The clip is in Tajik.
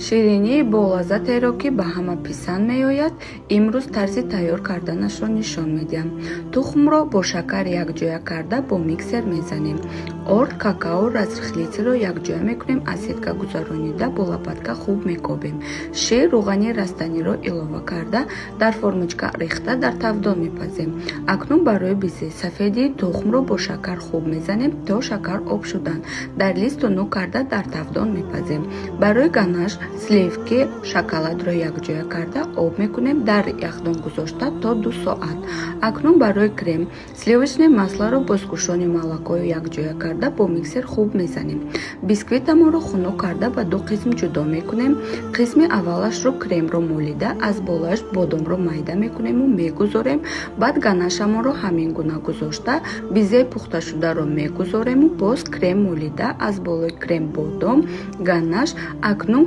ширинии болаззатеро ки ба ҳама писанд меояд, имрӯз тарзи тайёр карданашро нишон медиҳам. тухмро бо шакар якҷоя карда бо миксер мезанем. орд, какао, разрихлитиро якҷоя мекунем, асидка гузаронида бо лопатка хуб мекобем. шир, рӯғани растаниро илова карда дар формочка рехта дар тавдон мепазем. акнун барои бизи сафеди тухмро бо шакар хуб мезанем то шакар об шудан дар листу нук карда дар тавдон мепазем. барои ганаш сливки, шоколадро якҷоя карда об мекунем, дар яхдон гузошта то 2 соат. акнун барои крем сливочное маслоро бо скушони молокои якҷоя карда бо миксер хуб мезанем. бисквитаморо хунук карда ба 2 қисм ҷудо мекунем. қисми аввалашро кремро молида аз болаш бодомро майда мекунему мегузорем. баъд ганашамонро ҳамин гуна гузошта бизе пухташударо мегузорему боз крем молида аз болои крем бодом ганаш. акнун